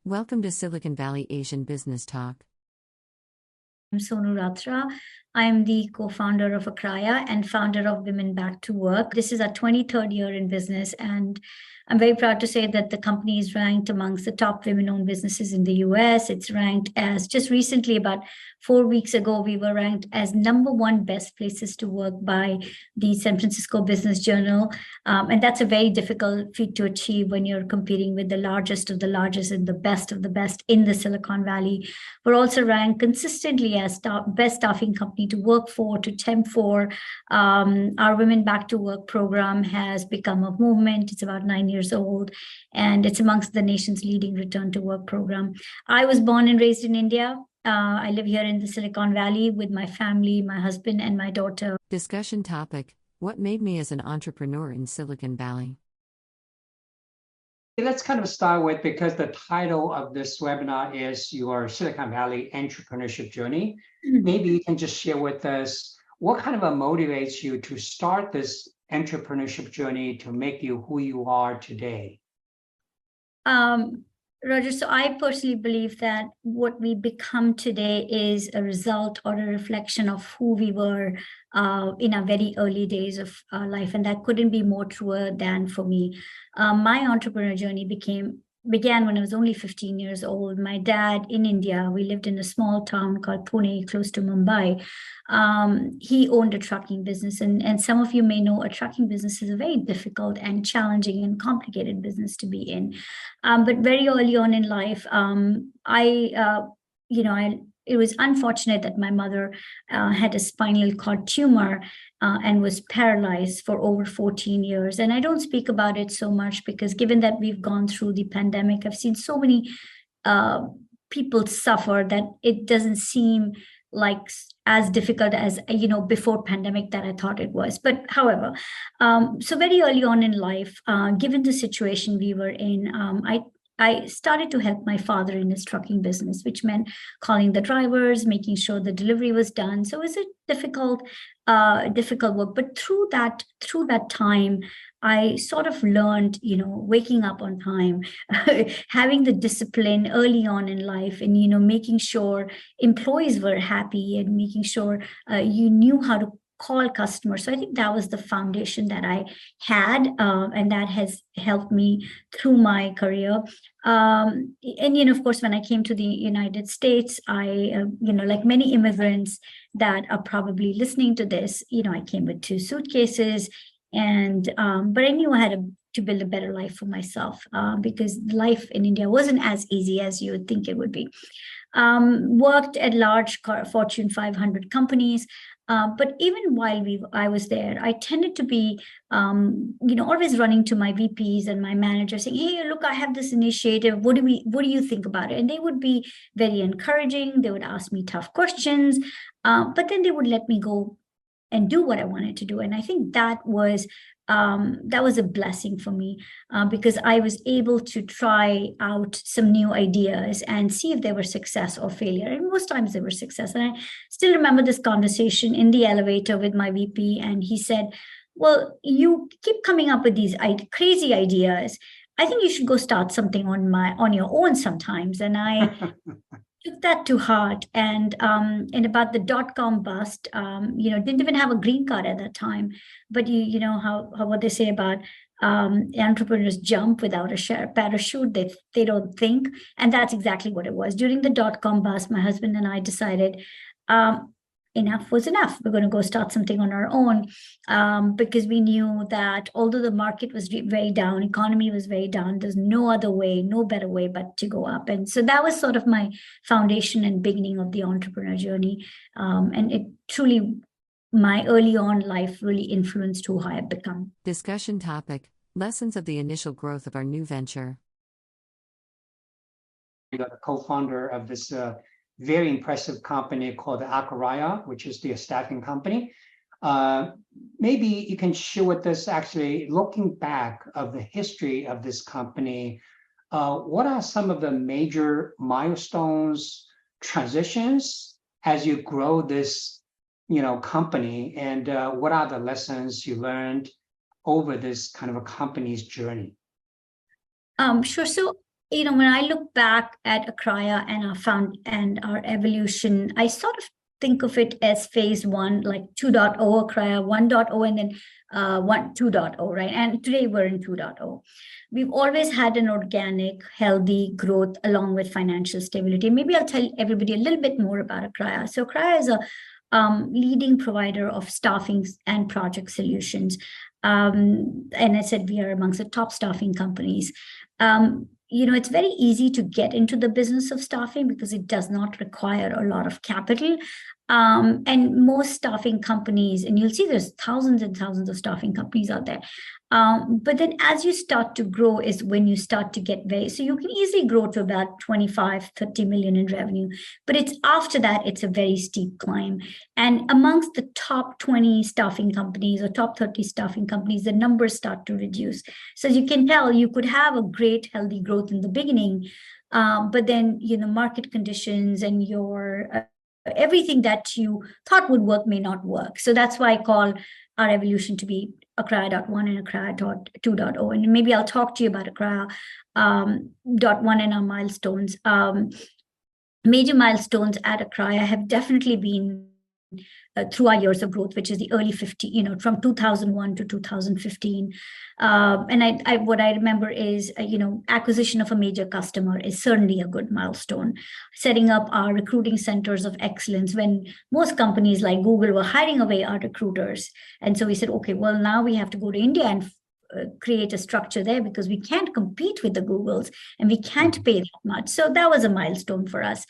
Welcome to Silicon Valley Asian Business Talk. I'm Sonu Ratra. I'm the co-founder of Akraya and founder of Women Back to Work. This is our 23rd year in business, and I'm very proud to say that the company is ranked amongst the top women-owned businesses in the US. It's ranked as, just recently, about 4 weeks ago, we were ranked as #1 best places to work by the San Francisco Business Journal. And that's a very difficult feat to achieve when you're competing with the largest of the largest and the best of the best in the Silicon Valley. We're also ranked consistently as best staffing company to work for, to temp for. Our Women Back to Work program has become a movement. It's about 9 years old, and it's amongst the nation's leading return to work program. I was born and raised in India. I live here in the Silicon Valley with my family, my husband, and my daughter. Discussion topic: What made me as an entrepreneur in Silicon Valley? Let's kind of start with, because the title of this webinar is your Silicon Valley Entrepreneurship Journey. Maybe you can just share with us what kind of motivates you to start this entrepreneurship journey to make you who you are today. Roger, so I personally believe that what we become today is a result or a reflection of who we were in our very early days of our life. And that couldn't be more truer than for me. My entrepreneur journey began when I was only 15 years old. My dad in India, we lived in a small town called Pune, close to Mumbai. He owned a trucking business. And some of you may know a trucking business is a very difficult and challenging and complicated business to be in. But very early on in life, it was unfortunate that my mother had a spinal cord tumor and was paralyzed for over 14 years. And I don't speak about it so much because, given that we've gone through the pandemic, I've seen so many people suffer that it doesn't seem like as difficult as, before pandemic that I thought it was. But however, so very early on in life, given the situation we were in, I started to help my father in his trucking business, which meant calling the drivers, making sure the delivery was done. So it was a difficult work. But through that time, I sort of learned, waking up on time, having the discipline early on in life, and, making sure employees were happy and making sure you knew how to call customers. So I think that was the foundation that I had, and that has helped me through my career. And, of course, when I came to the United States, I, like many immigrants that are probably listening to this, I came with 2 suitcases, and but I knew I had to build a better life for myself, because life in India wasn't as easy as you would think it would be. Worked at large Fortune 500 companies. But even while I was there, I tended to be, always running to my VPs and my managers saying, "Hey, look, I have this initiative. What do you think about it?" And they would be very encouraging. They would ask me tough questions, but then they would let me go and do what I wanted to do. And I think that was a blessing for me, because I was able to try out some new ideas and see if they were success or failure. And most times they were success. And I still remember this conversation in the elevator with my VP, and he said, "Well, you keep coming up with these crazy ideas. I think you should go start something on your own sometimes." And I took that to heart. And about the .com bust, didn't even have a green card at that time. But you know how what they say about entrepreneurs jump without a parachute. They don't think. And that's exactly what it was. During the .com bust, my husband and I decided enough was enough. We're going to go start something on our own, because we knew that although the market was very down, economy was very down, there's no other way, no better way but to go up. And so that was sort of my foundation and beginning of the entrepreneur journey. And it truly, my early on life really influenced who I have become. Discussion topic: Lessons of the initial growth of our new venture. You got a co-founder of this very impressive company called Akraya, which is the staffing company. Maybe you can share with us, actually, looking back of the history of this company, what are some of the major milestones, transitions as you grow this, company, and what are the lessons you learned over this kind of a company's journey? Sure. So when I look back at Akraya and our evolution, I sort of think of it as phase one, like 2.0 Akraya, 1.0, and then 2.0, right? And today we're in 2.0. We've always had an organic, healthy growth along with financial stability. Maybe I'll tell everybody a little bit more about Akraya. So Akraya is a leading provider of staffing and project solutions. And I said we are amongst the top staffing companies. It's very easy to get into the business of staffing because it does not require a lot of capital. And most staffing companies, and you'll see there's thousands and thousands of staffing companies out there. But then as you start to grow is when you start to get so you can easily grow to about 25, 30 million in revenue. But it's after that, it's a very steep climb. And amongst the top 20 staffing companies or top 30 staffing companies, the numbers start to reduce. So as you can tell, you could have a great, healthy growth in the beginning, but then, market conditions and your everything that you thought would work may not work. So that's why I call our evolution to be Akraya.1 and Akraya.2.0. And maybe I'll talk to you about Akraya .1 and our milestones. Major milestones at Akraya have definitely been through our years of growth, which is the early 50, from 2001 to 2015. And what I remember is, acquisition of a major customer is certainly a good milestone. Setting up our recruiting centers of excellence when most companies like Google were hiring away our recruiters. And so we said, okay, well, now we have to go to India and create a structure there because we can't compete with the Googles and we can't pay that much. So that was a milestone for us.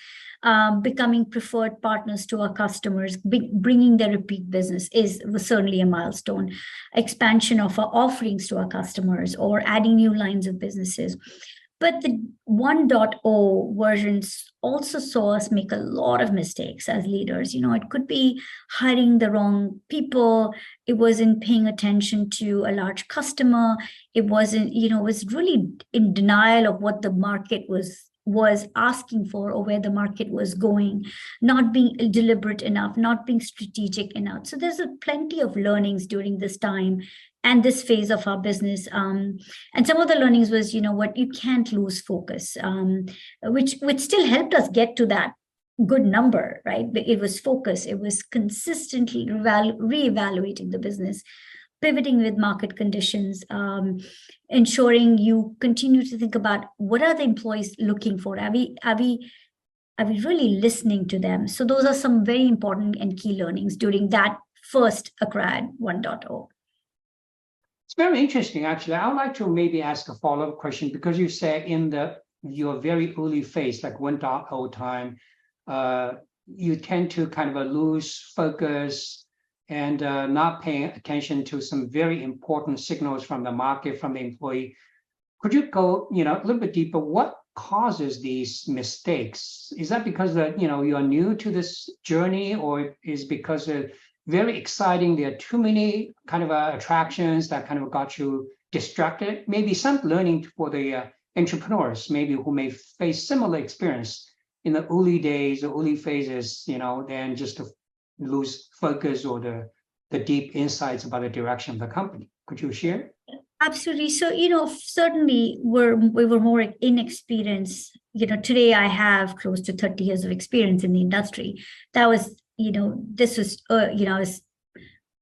Becoming preferred partners to our customers, bringing the repeat business was certainly a milestone. Expansion of our offerings to our customers or adding new lines of businesses. But the 1.0 versions also saw us make a lot of mistakes as leaders. It could be hiring the wrong people. It wasn't paying attention to a large customer. It wasn't, was really in denial of what the market was asking for or where the market was going, not being deliberate enough, not being strategic enough. So there's plenty of learnings during this time and this phase of our business. And some of the learnings was, you can't lose focus, which still helped us get to that good number, right? It was focus. It was consistently reevaluating the business, pivoting with market conditions, ensuring you continue to think about what are the employees looking for? Are we really listening to them? So those are some very important and key learnings during that first Akraya 1.0. It's very interesting, actually. I would like to maybe ask a follow-up question because you said in your very early phase, like 1.0 time, you tend to kind of lose focus and not paying attention to some very important signals from the market, from the employee. Could you go, a little bit deeper? What causes these mistakes? Is that because you're new to this journey, or is because very exciting? There are too many kind of attractions that kind of got you distracted. Maybe some learning for the entrepreneurs, maybe who may face similar experience in the early days or early phases, then just to lose focus or the deep insights about the direction of the company. Could you share? Absolutely. So, certainly we were more inexperienced. Today I have close to 30 years of experience in the industry. That was, this was, I was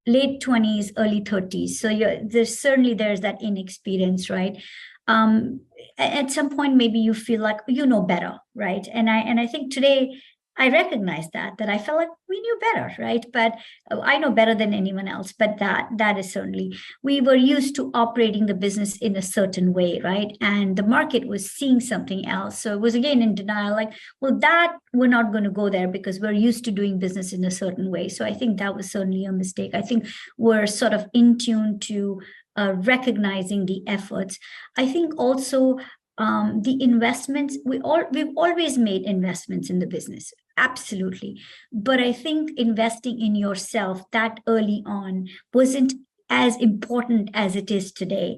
late 20s, early 30s. So there's that inexperience, right? At some point, maybe you feel like you know better, right? And I think today I recognize that I felt like we knew better, right? But I know better than anyone else. But that is certainly, we were used to operating the business in a certain way, right? And the market was seeing something else. So it was again in denial, like, well, that we're not going to go there because we're used to doing business in a certain way. So I think that was certainly a mistake. I think we're sort of in tune to recognizing the efforts. I think also the investments, we've always made investments in the business. Absolutely. But I think investing in yourself that early on wasn't as important as it is today.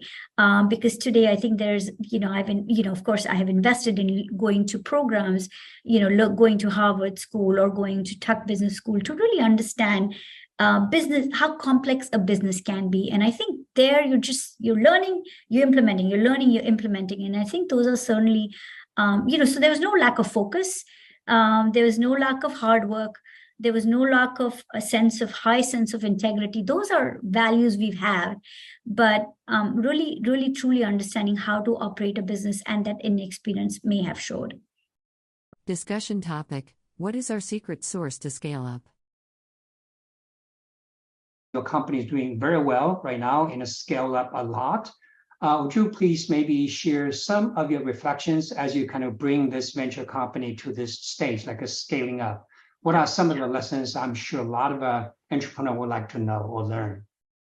Because today I think there's, of course I have invested in going to programs, going to Harvard School or going to Tuck Business School to really understand business, how complex a business can be. And I think there you're learning, you're implementing, you're learning, you're implementing. And I think those are certainly So there was no lack of focus. There was no lack of hard work. There was no lack of a high sense of integrity. Those are values we've had, but really, really, truly understanding how to operate a business, and that inexperience may have showed. Discussion topic: what is our secret sauce to scale up? Your company is doing very well right now and has scaled up a lot. Would you please maybe share some of your reflections as you kind of bring this venture company to this stage, like a scaling up? What are some of the lessons I'm sure a lot of entrepreneurs would like to know or learn?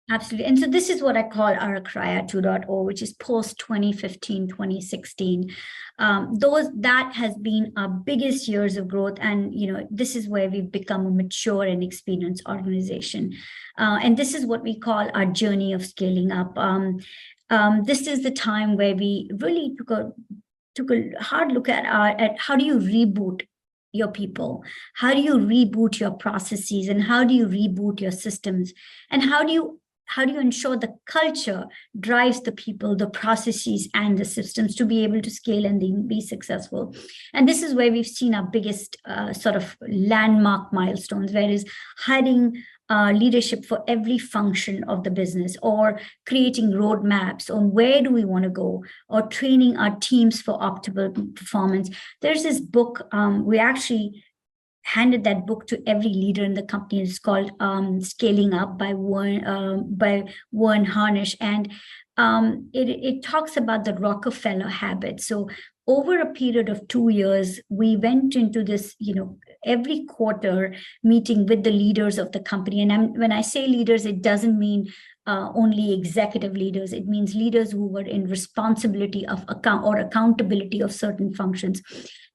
Absolutely. And so this is what I call our Akraya 2.0, which is post 2015, 2016. That has been our biggest years of growth. And, this is where we've become a mature and experienced organization. And this is what we call our journey of scaling up. This is the time where we really took a hard look at how do you reboot your people? How do you reboot your processes, and how do you reboot your systems? And how do you ensure the culture drives the people, the processes, and the systems to be able to scale and be successful? And this is where we've seen our biggest sort of landmark milestones, whereas hiring leadership for every function of the business, or creating roadmaps on where do we want to go, or training our teams for optimal performance. There's this book, we actually handed that book to every leader in the company. It's called Scaling Up by Warren Harnish. And it talks about the Rockefeller habit. So over a period of 2 years, we went into this, every quarter meeting with the leaders of the company. And when I say leaders, it doesn't mean only executive leaders. It means leaders who were in responsibility of accountability of certain functions.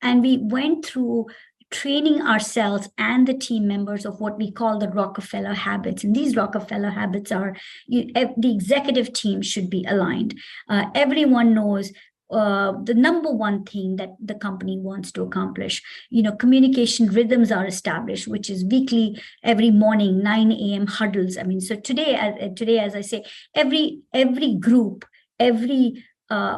And we went through training ourselves and the team members of what we call the Rockefeller habits. And these Rockefeller habits are, the executive team should be aligned. Everyone knows the number one thing that the company wants to accomplish. Communication rhythms are established, which is weekly, every morning, 9 a.m. huddles. I mean, so today, as I say, every group, every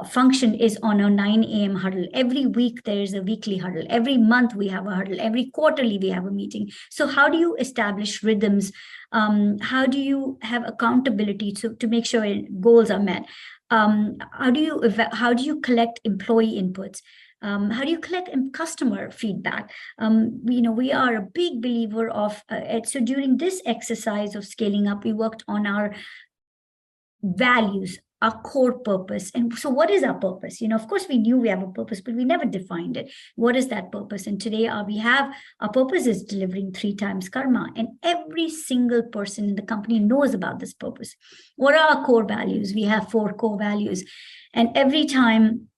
function is on a 9 a.m. huddle. Every week there is a weekly huddle. Every month we have a huddle. Every quarterly we have a meeting. So how do you establish rhythms? How do you have accountability to make sure goals are met? How do you collect employee inputs? How do you collect customer feedback? We are a big believer of so during this exercise of scaling up, we worked on our values, our core purpose. And so what is our purpose? Of course, we knew we have a purpose, but we never defined it. What is that purpose? And today our purpose is delivering 3 times karma. And every single person in the company knows about this purpose. What are our core values? We have 4 core values. And every time,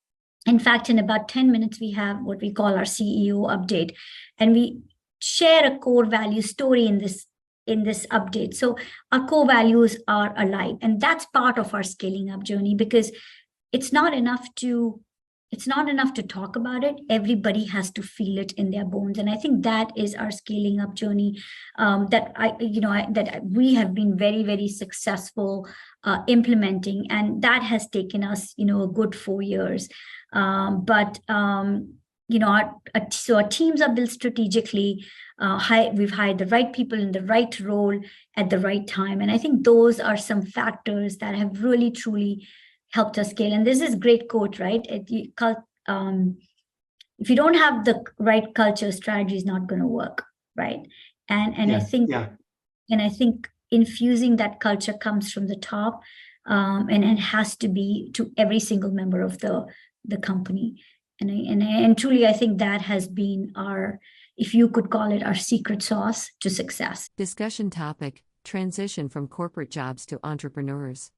in fact, in about 10 minutes, we have what we call our CEO update. And we share a core value story in this update. So our core values are alive, and that's part of our scaling up journey, because it's not enough to talk about it. Everybody has to feel it in their bones. And I think that is our scaling up journey that we have been very, very successful implementing. And that has taken us, a good 4 years. So our teams are built strategically. We've hired the right people in the right role at the right time. And I think those are some factors that have really, truly helped us scale. And there's this great quote, right? If you don't have the right culture, strategy is not going to work, right? And I think infusing that culture comes from the top, and it has to be to every single member of the company. And truly, I think that has been our, if you could call it, our secret sauce to success. Discussion topic: transition from corporate jobs to entrepreneurs.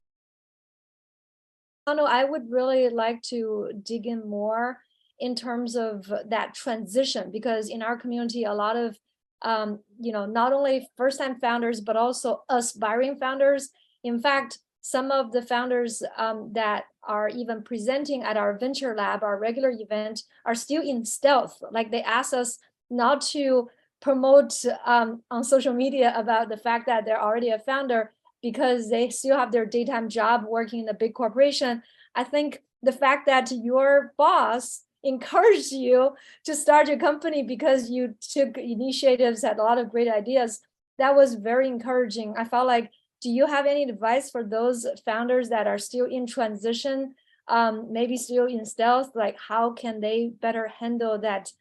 Sonu, I would really like to dig in more in terms of that transition, because in our community, a lot of, not only first-time founders, but also aspiring founders. In fact, some of the founders that are even presenting at our Venture Lab, our regular event, are still in stealth. Like, they ask us not to promote on social media about the fact that they're already a founder, because they still have their daytime job working in a big corporation. I think the fact that your boss encouraged you to start your company because you took initiatives, had a lot of great ideas. That was very encouraging. I felt like, do you have any advice for those founders that are still in transition, maybe still in stealth? Like, how can they better handle that,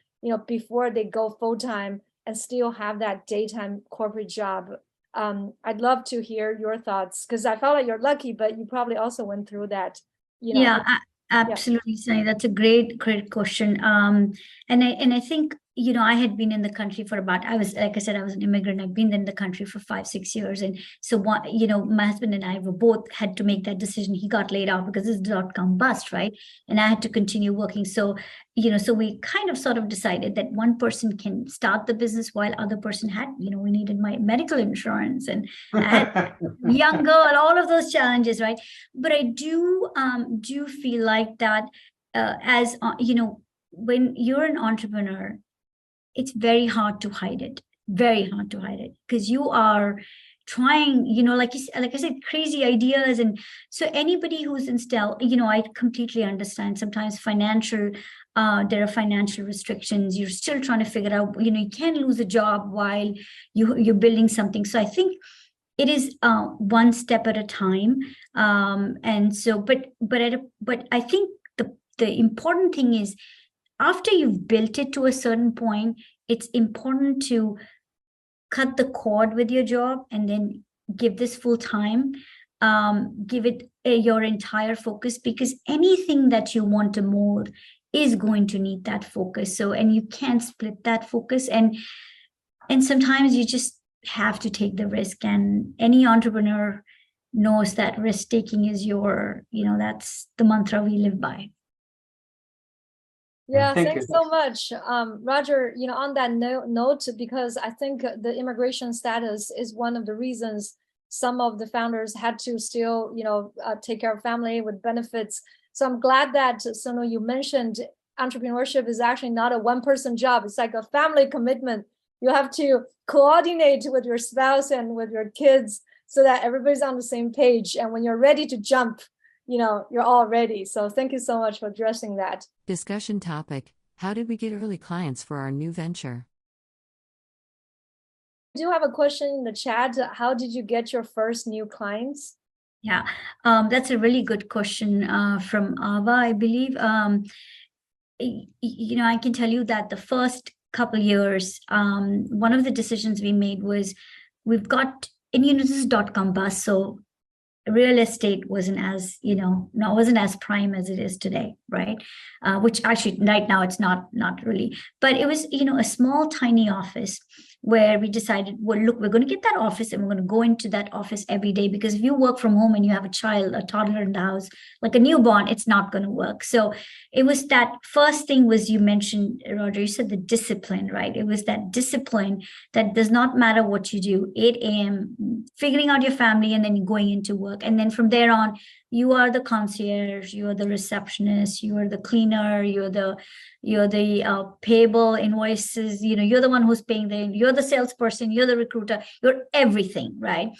before they go full-time and still have that daytime corporate job? I'd love to hear your thoughts, because I felt like you're lucky, but you probably also went through that. Yeah, Yeah. absolutely, Sunny. That's a great question. And I think, I had been in the country for like I said, I was an immigrant. I've been in the country for 5-6 years. And so my husband and I were both had to make that decision. He got laid off because it's .com bust, right? And I had to continue working. So, so we kind of sort of decided that one person can start the business while other person had, we needed my medical insurance, and I had young girl, all of those challenges, right? But I do feel like that, when you're an entrepreneur, it's very hard to hide it, because you are trying, like I said, crazy ideas. And so anybody who's in stealth, I completely understand. Sometimes there are financial restrictions. You're still trying to figure out, you can't lose a job while you're building something. So I think it is one step at a time. And so, but I think the important thing is, after you've built it to a certain point, it's important to cut the cord with your job and then give this full time, give it your entire focus, because anything that you want to mold is going to need that focus. So, and you can't split that focus. And sometimes you just have to take the risk. And any entrepreneur knows that risk taking is that's the mantra we live by. Yeah, Thank thanks you. so much. Roger, on that note, because I think the immigration status is one of the reasons some of the founders had to still, take care of family with benefits. So I'm glad that, Sonu, you mentioned entrepreneurship is actually not a one-person job. It's like a family commitment. You have to coordinate with your spouse and with your kids so that everybody's on the same page. And when you're ready to jump, you're all ready. So thank you so much for addressing that. Discussion topic: how did we get early clients for our new venture? I do have a question in the chat. How did you get your first new clients? Yeah, that's a really good question from Ava, I believe. I can tell you that the first couple years, one of the decisions we made was we've got, and this is .com bust, so real estate wasn't as prime as it is today, right? Which actually right now it's not really, but it was, a small tiny office where we decided, well, look, we're going to get that office and we're going to go into that office every day, because if you work from home and you have a toddler in the house, like a newborn, it's not going to work. So it was that first thing was, you mentioned, Roger, you said the discipline, right? It was that discipline that does not matter what you do, 8 a.m., figuring out your family, and then going into work. And then from there on, you are the concierge, you are the receptionist, you are the cleaner, you're the payable invoices, you're the one who's paying you're the salesperson, you're the recruiter, you're everything, right?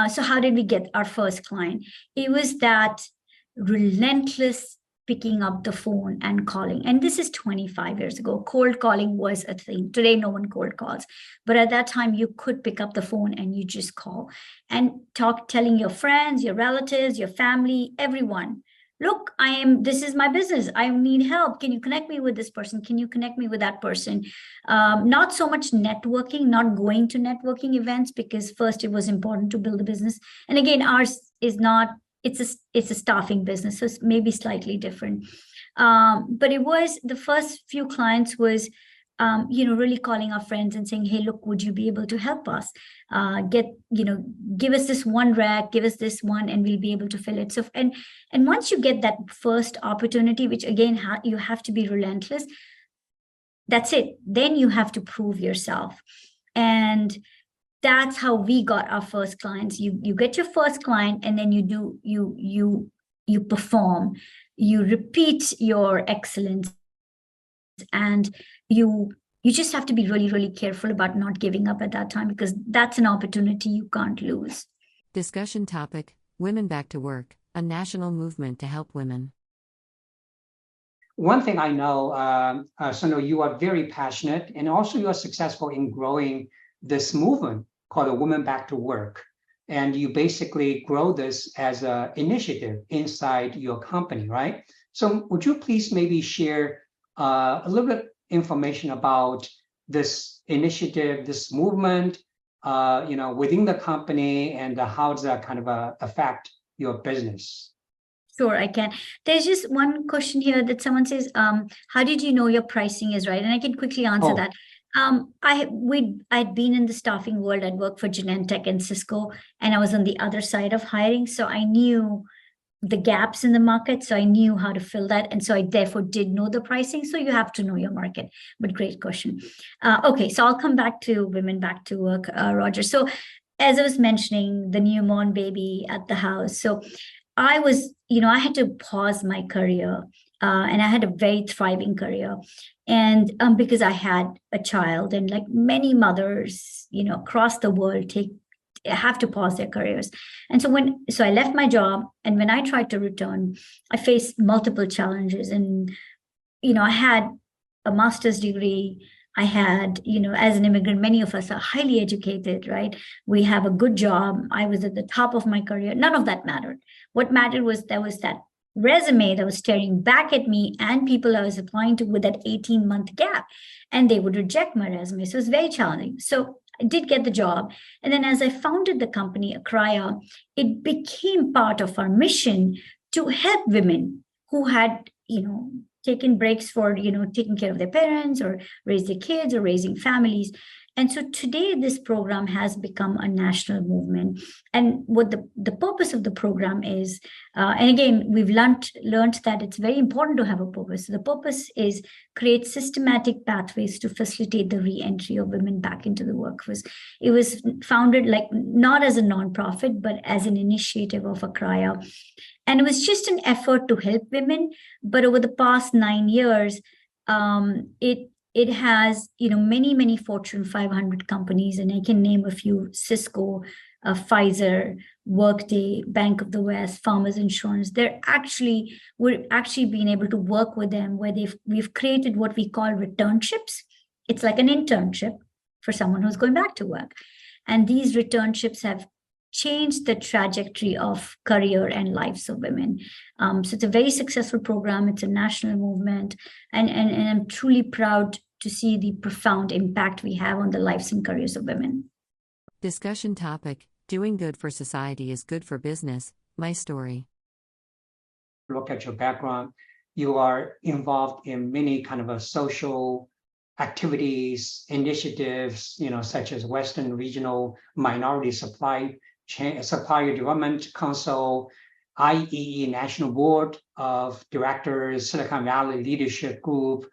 So how did we get our first client? It was that relentless picking up the phone and calling. And this is 25 years ago. Cold calling was a thing. Today, no one cold calls. But at that time, you could pick up the phone and you just call and telling your friends, your relatives, your family, everyone, look, this is my business. I need help. Can you connect me with this person? Can you connect me with that person? Not so much networking, not going to networking events, because first it was important to build a business. And again, ours is not, it's a staffing business, so it's maybe slightly different. But it was, the first few clients was, really calling our friends and saying, hey, look, would you be able to help us? Give us this one rack, give us this one, and we'll be able to fill it. So, and once you get that first opportunity, which again, you have to be relentless, that's it. Then you have to prove yourself. And that's how we got our first clients. You get your first client, and then you perform, you repeat your excellence, and you just have to be really, really careful about not giving up at that time, because that's an opportunity you can't lose. Discussion topic: women back to work, a national movement to help women. one thing I know, Sonu, you are very passionate, and also you are successful in growing this movement called a Women Back to Work. And you basically grow this as an initiative inside your company, right? So would you please maybe share a little bit information about this initiative, this movement, within the company, and how does that kind of affect your business? Sure, I can. There's just one question here that someone says, how did you know your pricing is right? And I can quickly answer that. I'd been in the staffing world. I'd worked for Genentech and Cisco, and I was on the other side of hiring. So I knew the gaps in the market. So I knew how to fill that. And so I therefore did know the pricing. So you have to know your market. But great question. Okay, so I'll come back to Women Back to Work, Roger. So as I was mentioning, the newborn baby at the house. So I was, I had to pause my career, and I had a very thriving career. And because I had a child, and like many mothers, across the world have to pause their careers. And so I left my job, and when I tried to return, I faced multiple challenges. And, I had a master's degree. I had, as an immigrant, many of us are highly educated, right? We have a good job. I was at the top of my career. None of that mattered. What mattered was there was that resume that was staring back at me, and people I was applying to with that 18-month gap, and they would reject my resume. So it was very challenging. So I did get the job. And then as I founded the company, Akraya, it became part of our mission to help women who had, taken breaks for, taking care of their parents or raise their kids or raising families. And so today, this program has become a national movement. And what the purpose of the program is, and again, we've learned that it's very important to have a purpose. So the purpose is create systematic pathways to facilitate the re-entry of women back into the workforce. It was founded not as a nonprofit, but as an initiative of Akraya. And it was just an effort to help women. But over the past 9 years, it has, many Fortune 500 companies, and I can name a few: Cisco, Pfizer, Workday, Bank of the West, Farmers Insurance. We're actually being able to work with them where we've created what we call returnships. It's like an internship for someone who's going back to work. And these returnships have changed the trajectory of career and lives of women. So it's a very successful program. It's a national movement. And I'm truly proud to see the profound impact we have on the lives and careers of women. Discussion topic: Doing good for society is good for business. My story. Look at your background. You are involved in many kind of social activities, initiatives, such as Western Regional Minority Supplier Development Council, IEE National Board of Directors, Silicon Valley Leadership Group,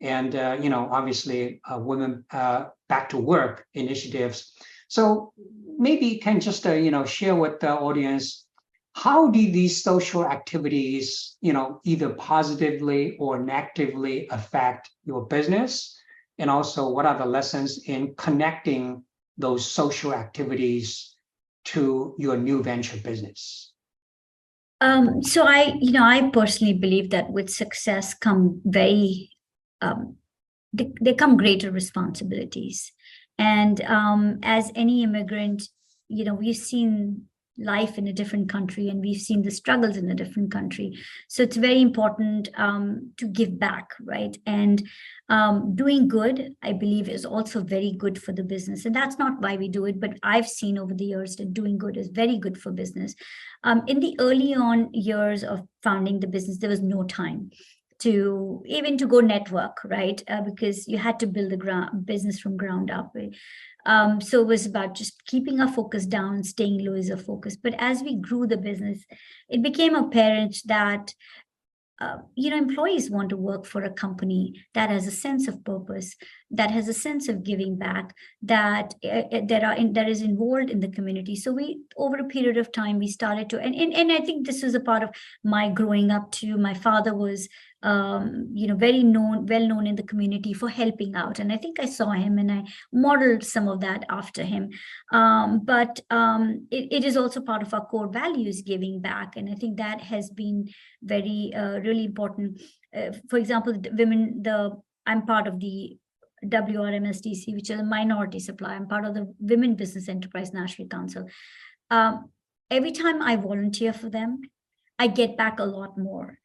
and obviously Women Back to Work initiatives. So maybe you can just share with the audience, how do these social activities either positively or negatively affect your business, and also what are the lessons in connecting those social activities to your new venture business? So I personally believe that with success come they come greater responsibilities. And as any immigrant, we've seen life in a different country, and we've seen the struggles in a different country. So it's very important to give back, right? And doing good, I believe, is also very good for the business. And that's not why we do it, but I've seen over the years that doing good is very good for business. In the early on years of founding the business, there was no time to go network, right? Because you had to build the business from ground up. So it was about just keeping our focus down, staying low as a focus. But as we grew the business, it became apparent that employees want to work for a company that has a sense of purpose, that has a sense of giving back, that is involved in the community. So over a period of time, we started to, and I think this was a part of my growing up too. My father was very well known in the community for helping out. And I think I saw him and I modeled some of that after him. But it is also part of our core values, giving back. And I think that has been very, really important. For example, I'm part of the WRMSDC, which is a minority supplier. I'm part of the Women Business Enterprise National Council. Every time I volunteer for them, I get back a lot more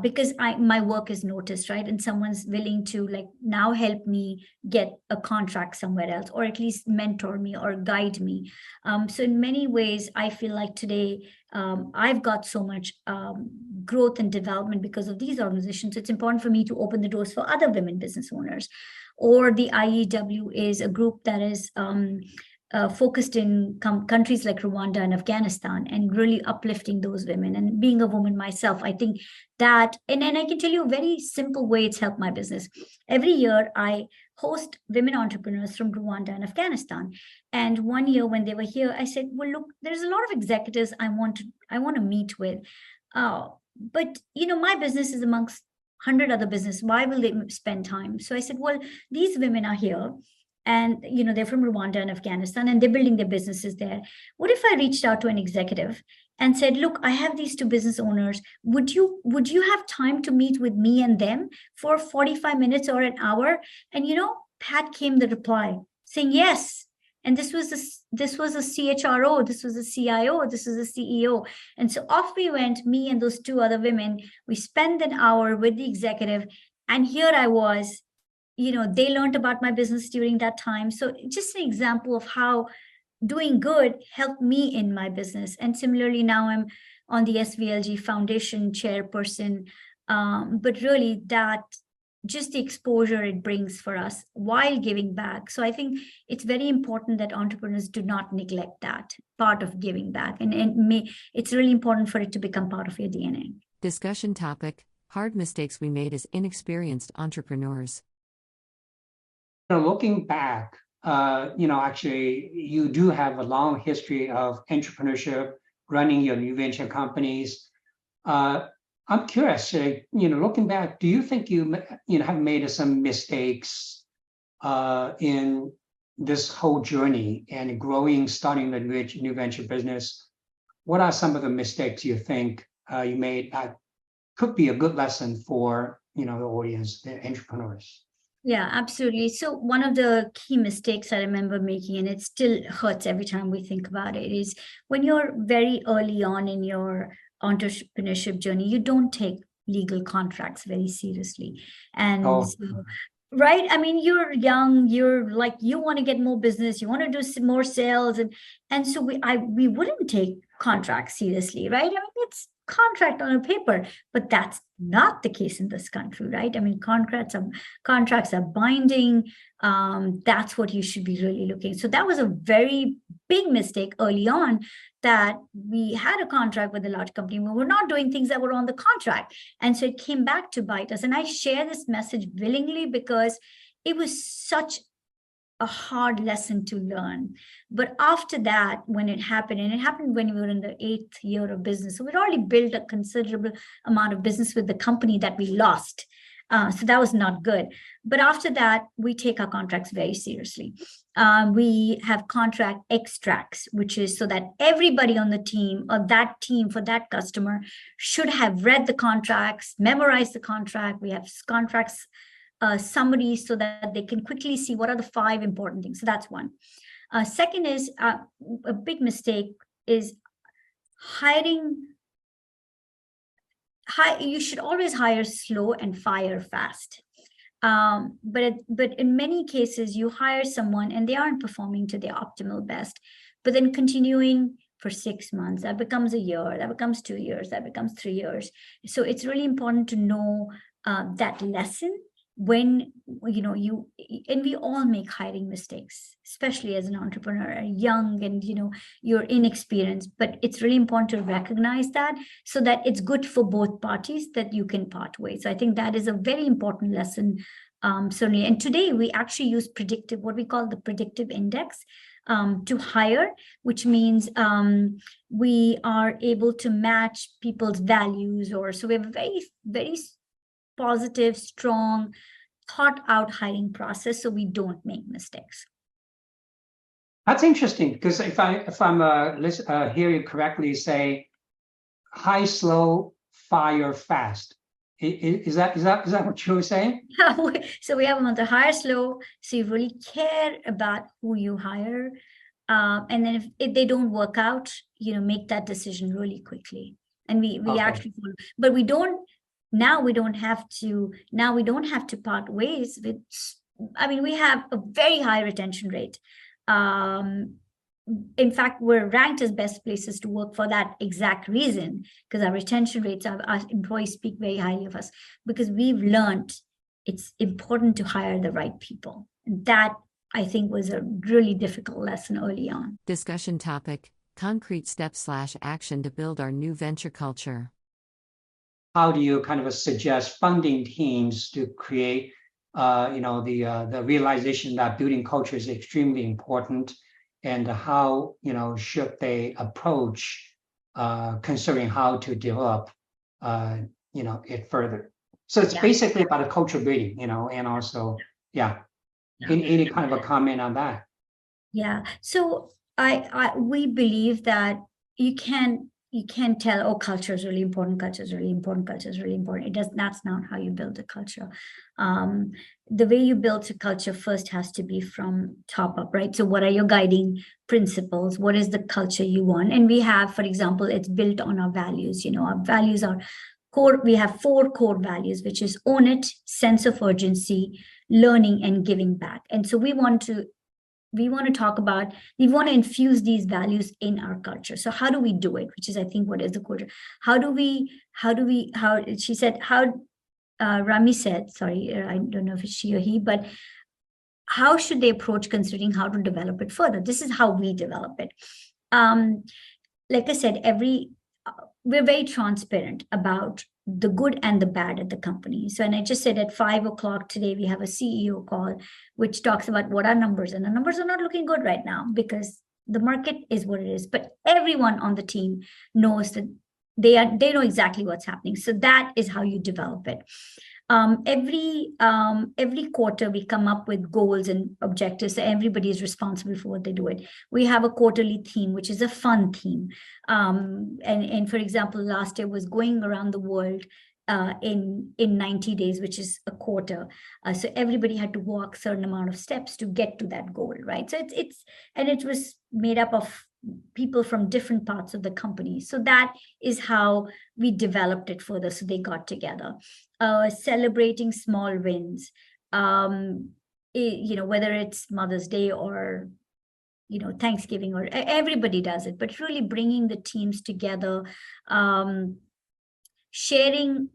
because my work is noticed, right? And someone's willing to now help me get a contract somewhere else, or at least mentor me or guide me. So in many ways, I feel like today I've got so much growth and development because of these organizations. It's important for me to open the doors for other women business owners. Or the IEW is a group that is focused in countries like Rwanda and Afghanistan, and really uplifting those women. And being a woman myself, I think that, and I can tell you a very simple way it's helped my business. Every year I host women entrepreneurs from Rwanda and Afghanistan. And one year when they were here, I said, well, look, there's a lot of executives I want to meet with. But my business is amongst 100 other business. Why will they spend time? So I said, well, these women are here, and they're from Rwanda and Afghanistan, and they're building their businesses there. What if I reached out to an executive and said, look, I have these two business owners. Would you have time to meet with me and them for 45 minutes or an hour? And Pat came the reply saying yes. And this was a CHRO, this was a CIO, this was a CEO. And so off we went, me and those two other women. We spent an hour with the executive, and here I was. They learned about my business during that time. So just an example of how doing good helped me in my business. And similarly, now I'm on the SVLG Foundation chairperson. But really that just the exposure it brings for us while giving back. So I think it's very important that entrepreneurs do not neglect that part of giving back. And it's really important for it to become part of your DNA. Discussion topic: hard mistakes we made as inexperienced entrepreneurs. Looking back, actually, you do have a long history of entrepreneurship, running your new venture companies. I'm curious, looking back, do you think you have made some mistakes in this whole journey and starting the new venture business? What are some of the mistakes you think you made that could be a good lesson for the audience, the entrepreneurs? Yeah, absolutely. So one of the key mistakes I remember making, and it still hurts every time we think about it, is when you're very early on in your entrepreneurship journey, you don't take legal contracts very seriously. And so, right, I mean, you're young, you're like, you want to get more business, you want to do more sales. And so we wouldn't take contracts seriously, right? I mean, it's contract on a paper, but that's not the case in this country, right? I mean, contracts are binding. That's what you should be really looking. So that was a very big mistake early on, that we had a contract with a large company. We were not doing things that were on the contract. And so it came back to bite us. And I share this message willingly because it was such a hard lesson to learn. But after that, when it happened, and it happened when we were in the 8th year of business, so we'd already built a considerable amount of business with the company that we lost. So that was not good. But after that, we take our contracts very seriously. We have contract extracts, which is so that everybody on the team, or that team for that customer, should have read the contracts, memorized the contract. We have contracts summaries so that they can quickly see what are the 5 important things. So that's one. Second is a big mistake is hiring. You should always hire slow and fire fast. But in many cases, you hire someone and they aren't performing to their optimal best, but then continuing for 6 months, that becomes a year, that becomes 2 years, that becomes 3 years. So it's really important to know that lesson when and we all make hiring mistakes, especially as an entrepreneur, young, and you're inexperienced, but it's really important to recognize that so that it's good for both parties, that you can part ways. So I think that is a very important lesson, certainly. And today we actually use what we call the predictive index to hire, which means we are able to match people's values, so we have a very, very positive, strong, thought out hiring process so we don't make mistakes. That's interesting, because if I'm hearing you correctly, say high, slow, fire, fast. Is that what you were saying? So we have the hire slow. So you really care about who you hire, and then if they don't work out, make that decision really quickly. And we Okay. actually follow, but we don't. Now we don't have to. Now we don't have to part ways with. I mean, we have a very high retention rate. In fact, we're ranked as best places to work for that exact reason, because our retention rates, our employees speak very highly of us, because we've learned it's important to hire the right people. And that, I think, was a really difficult lesson early on. Discussion topic: concrete steps/action to build our new venture culture. How do you kind of suggest funding teams to create, the realization that building culture is extremely important, and how, should they approach considering how to develop, it further? So it's basically about a culture building, and also, any kind of a comment on that? Yeah. So we believe that you can tell, oh, culture is really important, culture is really important, culture is really important. That's not how you build a culture. The way you build a culture first has to be from top up, right? So what are your guiding principles? What is the culture you want? And we have, for example, it's built on our values. Our values are core. We have 4 core values, which is own it, sense of urgency, learning, and giving back. And so we want to infuse these values in our culture. So how do we do it? Which is, I think, what is the culture? Rami said, sorry, I don't know if it's she or he, but how should they approach considering how to develop it further? This is how we develop it. Like I said, we're very transparent about the good and the bad at the company. So, and I just said at 5:00 today, we have a CEO call, which talks about what our numbers, and the numbers are not looking good right now because the market is what it is. But everyone on the team knows that they know exactly what's happening. So that is how you develop it. Every quarter we come up with goals and objectives. So everybody is responsible for what they do. We have a quarterly theme, which is a fun theme. And for example, last year was going around the world in 90 days, which is a quarter. So everybody had to walk a certain amount of steps to get to that goal, right? So it was made up of people from different parts of the company. So that is how we developed it further. So they got together, celebrating small wins, whether it's Mother's Day or, Thanksgiving, or everybody does it, but really bringing the teams together, sharing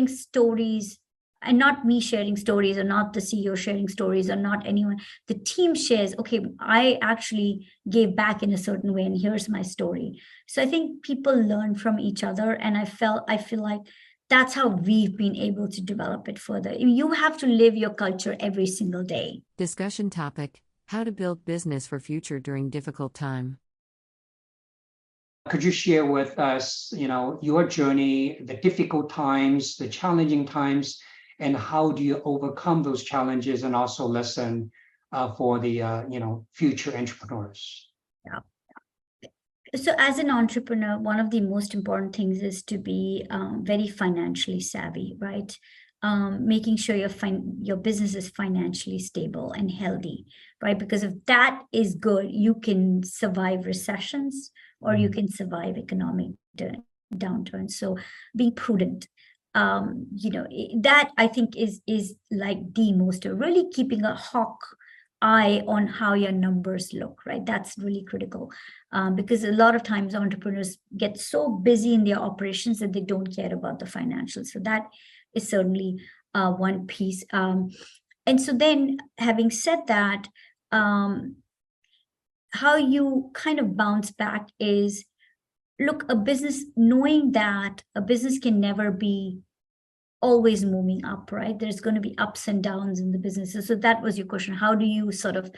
stories. And not me sharing stories, or not the CEO sharing stories, or not anyone. The team shares, okay, I actually gave back in a certain way, and here's my story. So I think people learn from each other, and I feel like that's how we've been able to develop it further. You have to live your culture every single day. Discussion topic: how to build business for future during difficult time. Could you share with us, your journey, the difficult times, the challenging times, and how do you overcome those challenges, and also lesson for the future entrepreneurs? Yeah. So as an entrepreneur, one of the most important things is to be very financially savvy, right? Making sure your business is financially stable and healthy, right? Because if that is good, you can survive recessions, or you can survive economic downturns. So being prudent, that I think is like the most, really keeping a hawk eye on how your numbers look, right? That's really critical, because a lot of times entrepreneurs get so busy in their operations that they don't care about the financials. So that is certainly one piece. And so then, having said that, how you kind of bounce back is, look, knowing that a business can never be always moving up, right? There's going to be ups and downs in the businesses. So that was your question. How do you sort of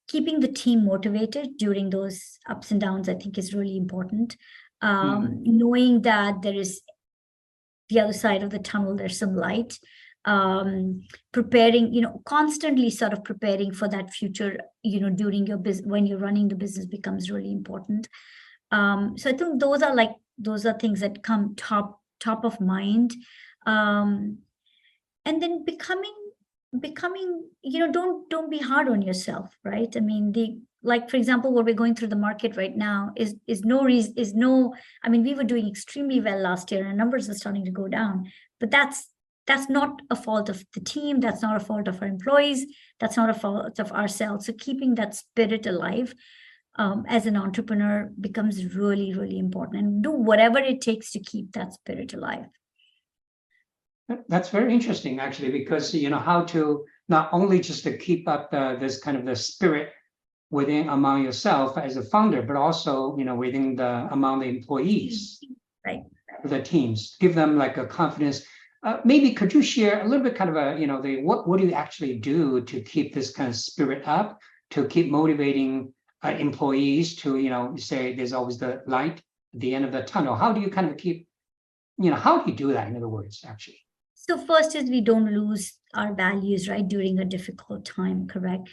keeping the team motivated during those ups and downs, I think, is really important. Knowing that there is the other side of the tunnel, there's some light. Preparing, constantly sort of preparing for that future, during your business, when you're running the business, becomes really important. So I think those are things that come top of mind. And then becoming, don't be hard on yourself, right? I mean, like, for example, what we're going through the market right now is no, I mean, we were doing extremely well last year and our numbers are starting to go down, but that's not a fault of the team. That's not a fault of our employees. That's not a fault of ourselves. So keeping that spirit alive as an entrepreneur becomes really, really important, and do whatever it takes to keep that spirit alive. That's very interesting, actually, because how to not only just to keep up this kind of the spirit among yourself as a founder, but also within among the employees, right? The teams, give them like a confidence. Maybe could you share a little bit kind of what do you actually do to keep this kind of spirit up, to keep motivating employees to say there's always the light at the end of the tunnel? How do you kind of keep, how do you do that, in other words, actually? So first is we don't lose our values, right, during a difficult time, correct?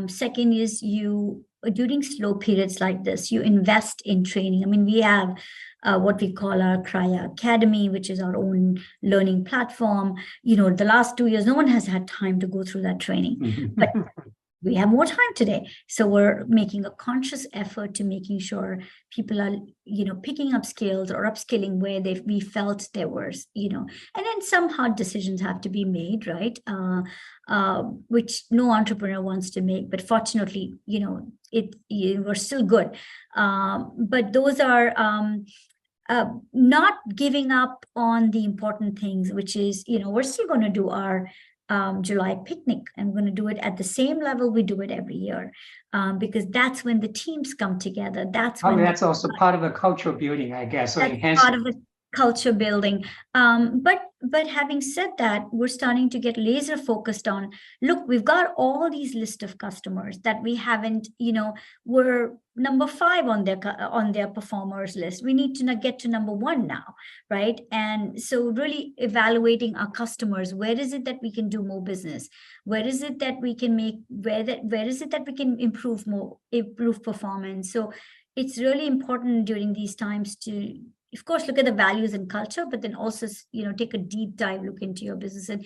Second is during slow periods like this, you invest in training. I mean, we have what we call our Akraya Academy, which is our own learning platform. The last 2 years, no one has had time to go through that training, but we have more time today. So we're making a conscious effort to making sure people are, picking up skills or upskilling where we felt there was, and then some hard decisions have to be made, right? Which no entrepreneur wants to make, but fortunately, we're still good. But those are not giving up on the important things, which is, we're still going to do our July picnic, and we're going to do it at the same level we do it every year, because that's when the teams come together. That's when that's also part of the cultural building, I guess. So that's part of the culture building. But having said that, we're starting to get laser focused on, look, we've got all these list of customers that we haven't, we're number 5 on their performers list. We need to get to number 1 now, right? And so really evaluating our customers. Where is it that we can do more business? Where is it that we can where is it that we can improve performance? So it's really important during these times to, of course, look at the values and culture, but then also, take a deep dive look into your business and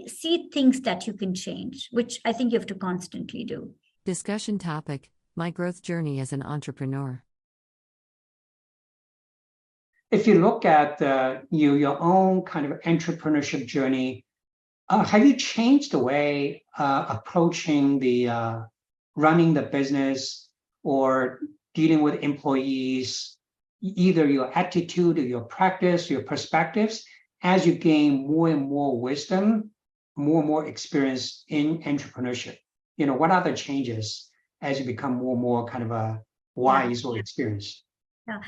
see things that you can change, which I think you have to constantly do. Discussion topic: my growth journey as an entrepreneur. If you look at your own kind of entrepreneurship journey, have you changed the way approaching the running the business or dealing with employees, either your attitude or your practice, your perspectives, as you gain more and more wisdom, more and more experience in entrepreneurship? What are the changes as you become more and more kind of wise or experienced? Yeah.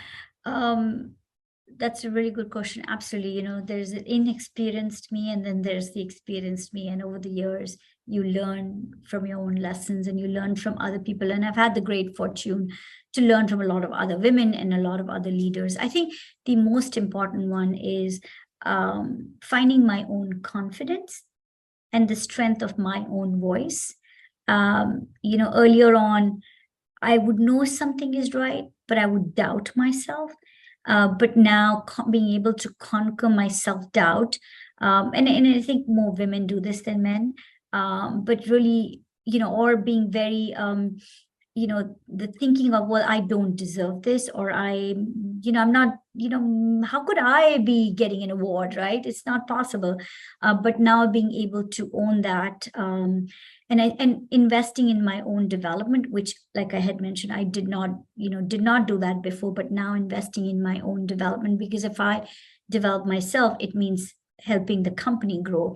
That's a really good question. Absolutely. There's an inexperienced me, and then there's the experienced me. And over the years, you learn from your own lessons and you learn from other people. And I've had the great fortune to learn from a lot of other women and a lot of other leaders. I think the most important one is finding my own confidence and the strength of my own voice. Earlier on, I would know something is right, but I would doubt myself. But now being able to conquer my self-doubt, and I think more women do this than men, but really, or being very, the thinking of, well, I don't deserve this, or I'm not, how could I be getting an award, right? It's not possible. But now being able to own that, and investing in my own development, which, like I had mentioned, I did not do that before, but now investing in my own development, because if I develop myself, it means helping the company grow.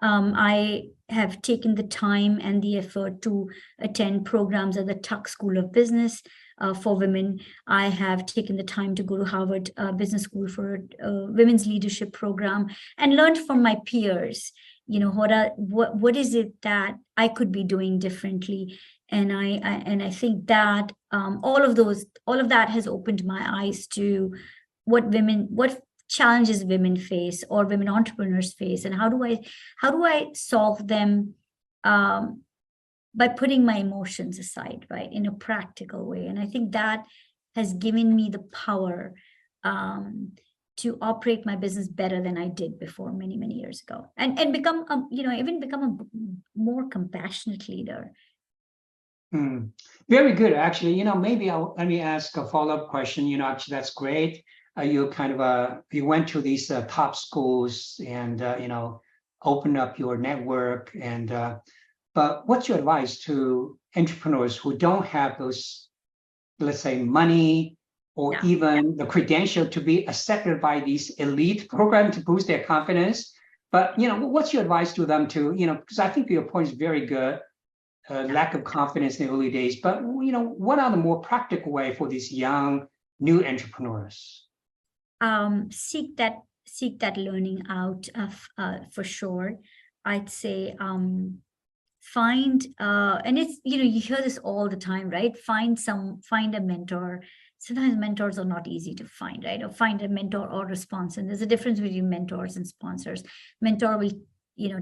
I have taken the time and the effort to attend programs at the Tuck School of Business for women. I have taken the time to go to Harvard Business School for a women's leadership program and learned from my peers. What is it that I could be doing differently? And I think that all of that has opened my eyes to what challenges women face or women entrepreneurs face, and how do I solve them by putting my emotions aside, right, in a practical way. And I think that has given me the power to operate my business better than I did before many, many years ago, and become even become a more compassionate leader. Very good, actually. Maybe let me ask a follow-up question. Actually, that's great. You kind of you went to these top schools and opened up your network. And but what's your advice to entrepreneurs who don't have those, let's say, money or even the credential to be accepted by these elite programs to boost their confidence? But what's your advice to them to because I think your point is very good. Lack of confidence in the early days, but what are the more practical way for these young new entrepreneurs? Seek that learning out for sure. I'd say find and it's you hear this all the time, right? Find a mentor. Sometimes mentors are not easy to find, right? Or find a mentor or a sponsor. And there's a difference between mentors and sponsors. Mentor will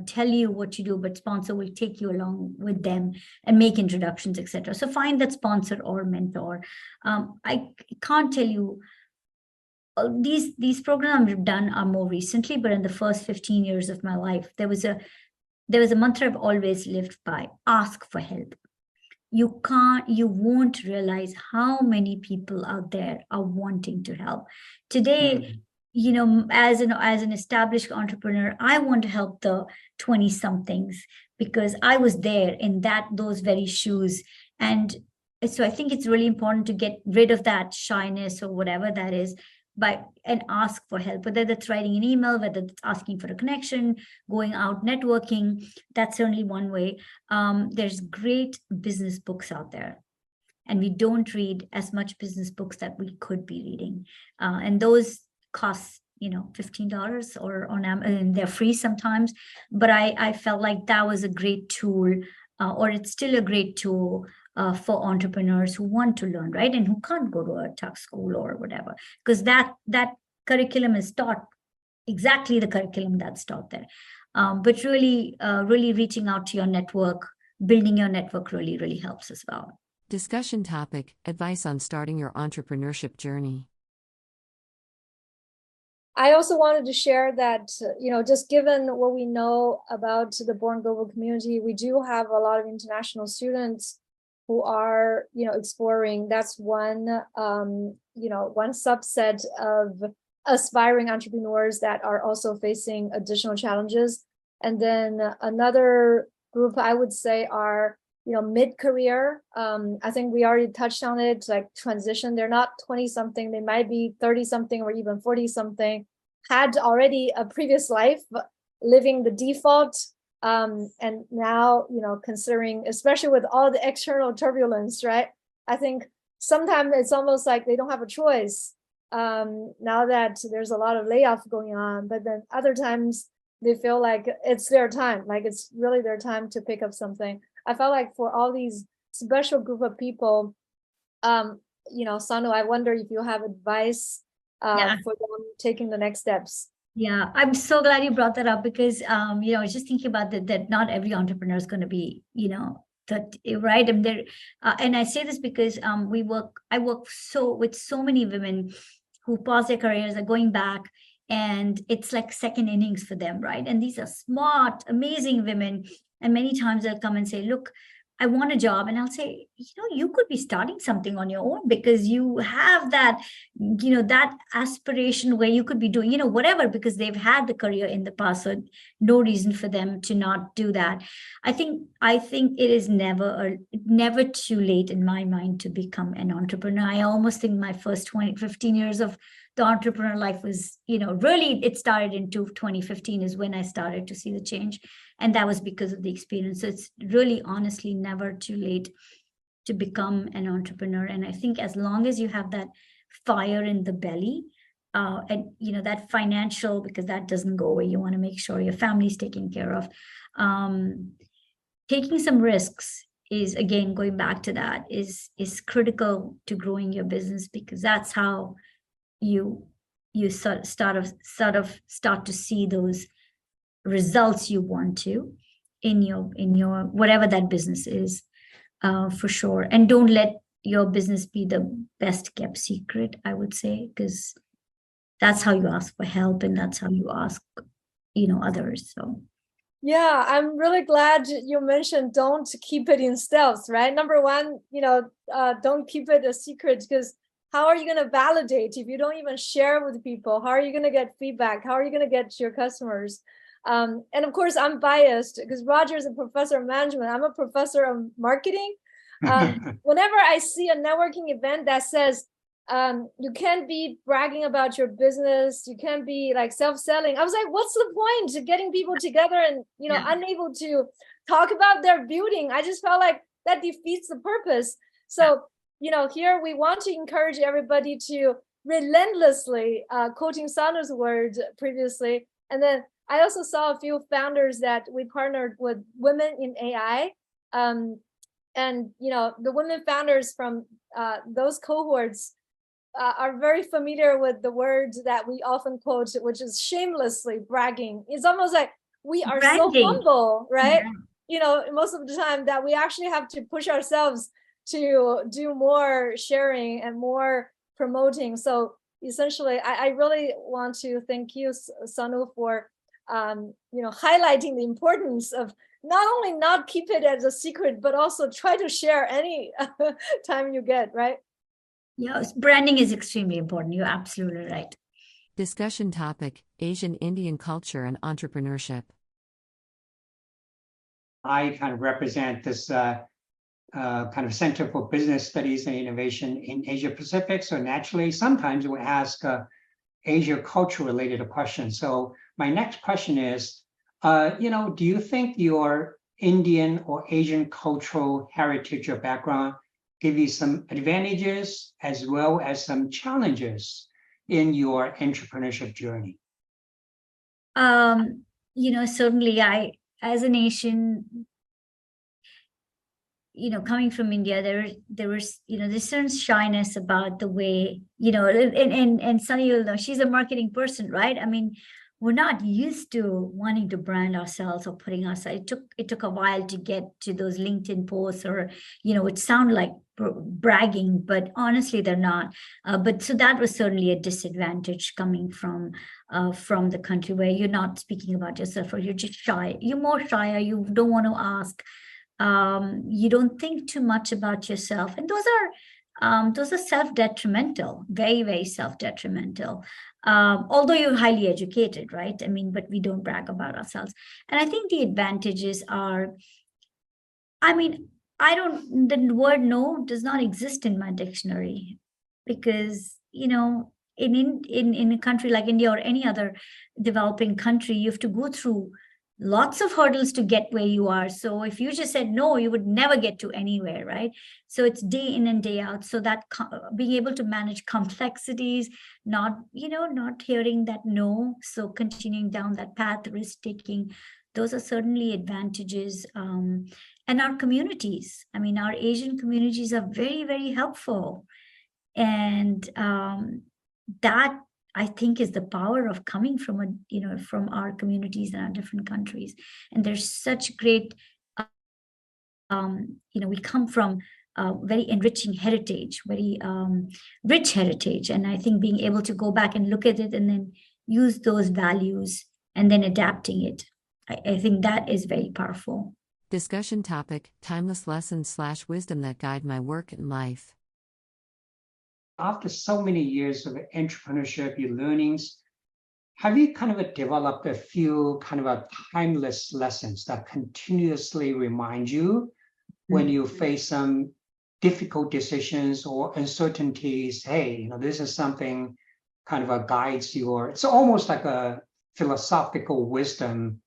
tell you what to do, but sponsor will take you along with them and make introductions, etc. So find that sponsor or mentor. I can't tell you these programs I've done are more recently, but in the first 15 years of my life, there was a mantra I've always lived by: ask for help. You won't realize how many people out there are wanting to help. Today, as an established entrepreneur, I want to help the 20-somethings because I was there in those very shoes. And so I think it's really important to get rid of that shyness or whatever that is, and ask for help, whether that's writing an email, whether it's asking for a connection, going out networking. That's certainly one way. There's great business books out there, and we don't read as much business books that we could be reading. And those cost $15 or on Amazon, and they're free sometimes. But I felt like that was a great tool, or it's still a great tool for entrepreneurs who want to learn, right, and who can't go to a tough school or whatever, because that curriculum is taught exactly the curriculum that's taught there. But really reaching out to your network, building your network really, really helps as well. Discussion topic: advice on starting your entrepreneurship journey. I also wanted to share that, just given what we know about the Born Global community, we do have a lot of international students who are, exploring. That's one subset of aspiring entrepreneurs that are also facing additional challenges. And then another group I would say are, mid-career. I think we already touched on it, like transition. They're not 20-something, they might be 30-something or even 40-something, had already a previous life living the default. And now, considering, especially with all the external turbulence, right? I think sometimes it's almost like they don't have a choice now that there's a lot of layoff going on. But then other times they feel like it's their time, like it's really their time to pick up something. I felt like for all these special group of people, Sonu, I wonder if you have advice for them taking the next steps. Yeah, I'm so glad you brought that up because, I was just thinking about that not every entrepreneur is going to be, that right. And I say this because I work with so many women who pause their careers, are going back, and it's like second innings for them, right? And these are smart, amazing women. And many times they'll come and say, look, I want a job. And I'll say, you could be starting something on your own because you have that, that aspiration where you could be doing, whatever, because they've had the career in the past. So no reason for them to not do that. I think it is never too late in my mind to become an entrepreneur. I almost think my first 15 years of the entrepreneur life was, really it started in 2015 is when I started to see the change. And that was because of the experience. So it's really honestly never too late to become an entrepreneur. And I think as long as you have that fire in the belly, and that financial, because that doesn't go away, you want to make sure your family's taken care of. Taking some risks is, again, going back to that, is critical to growing your business, because that's how you you start to see those results you want to in your whatever that business is, for sure. And don't let your business be the best kept secret, I would say, because that's how you ask for help and that's how you ask, others. So yeah, I'm really glad you mentioned don't keep it in stealth, right? Number one, don't keep it a secret, because how are you going to validate if you don't even share with people? How are you going to get feedback? How are you going to get to your customers? And of course, I'm biased because Roger is a professor of management. I'm a professor of marketing. Whenever I see a networking event that says, you can't be bragging about your business, you can't be like self-selling, I was like, what's the point of getting people together and unable to talk about their building? I just felt like that defeats the purpose. So here we want to encourage everybody to relentlessly, quoting Sonu's word previously, and then I also saw a few founders that we partnered with women in AI, and the women founders from those cohorts are very familiar with the words that we often quote, which is shamelessly bragging. It's almost like we are so humble, right? Yeah. Most of the time that we actually have to push ourselves to do more sharing and more promoting. So essentially, I really want to thank you, Sonu, for highlighting the importance of not only not keep it as a secret, but also try to share any time you get, right? Yes, branding is extremely important. You're absolutely right. Discussion topic: Asian Indian culture and entrepreneurship. I kind of represent this kind of Center for Business Studies and Innovation in Asia Pacific. So naturally, sometimes we ask Asia culture related questions. So my next question is, do you think your Indian or Asian cultural heritage or background give you some advantages as well as some challenges in your entrepreneurship journey? Certainly as an Asian, coming from India, there was, there's certain shyness about the way, and Sunny, you'll know, she's a marketing person, right? I mean, we're not used to wanting to brand ourselves or putting ourselves. It took a while to get to those LinkedIn posts, or, which sound like bragging, but honestly, they're not. But so that was certainly a disadvantage coming from the country where you're not speaking about yourself, or you're just shy. You're more shy, or you don't want to ask. You don't think too much about yourself, and those are self-detrimental, very, very self-detrimental. Although you're highly educated, right? I mean, but we don't brag about ourselves. And I think the advantages are, the word no does not exist in my dictionary, because, in a country like India or any other developing country, you have to go through lots of hurdles to get where you are. So if you just said no, you would never get to anywhere, right? So it's day in and day out. So that being able to manage complexities, not hearing that no, so continuing down that path, risk taking, those are certainly advantages. And our communities, our Asian communities are very, very helpful. And that, I think, is the power of coming from from our communities in our different countries. And there's such great, we come from very enriching heritage, very rich heritage. And I think being able to go back and look at it and then use those values and then adapting it, I think that is very powerful. Discussion topic: timeless lessons / wisdom that guide my work and life. After so many years of entrepreneurship, your learnings, have you kind of developed a few kind of timeless lessons that continuously remind you when you face some difficult decisions or uncertainties? Hey, this is something kind of guides your, it's almost like a philosophical wisdom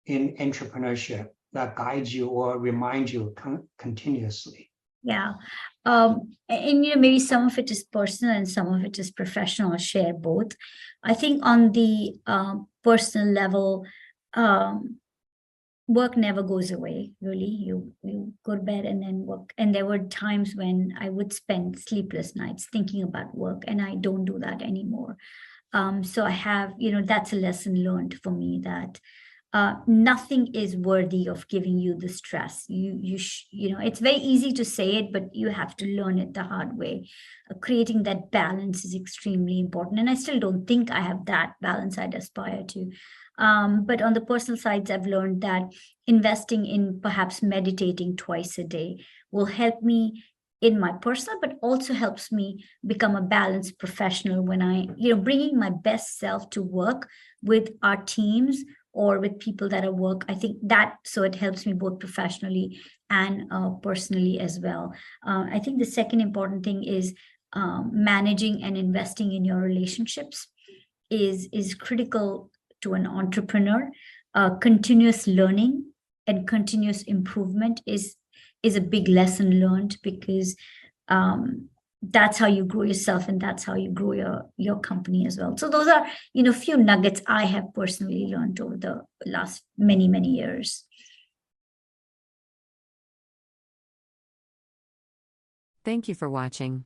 in entrepreneurship that guides you or reminds you continuously. Yeah. And maybe some of it is personal and some of it is professional. I'll share both. I think on the personal level, work never goes away, really. You go to bed and then work. And there were times when I would spend sleepless nights thinking about work, and I don't do that anymore. So I have, that's a lesson learned for me, that nothing is worthy of giving you the stress. It's very easy to say it, but you have to learn it the hard way. Creating that balance is extremely important. And I still don't think I have that balance I'd aspire to. But on the personal sides, I've learned that investing in perhaps meditating twice a day will help me in my personal, but also helps me become a balanced professional when I, bringing my best self to work with our teams or with people that I work. I think that, so it helps me both professionally and personally as well. I think the second important thing is managing and investing in your relationships is critical to an entrepreneur. Continuous learning and continuous improvement is a big lesson learned, because that's how you grow yourself, and that's how you grow your company as well. So those are, few nuggets I have personally learned over the last many, many years. Thank you for watching.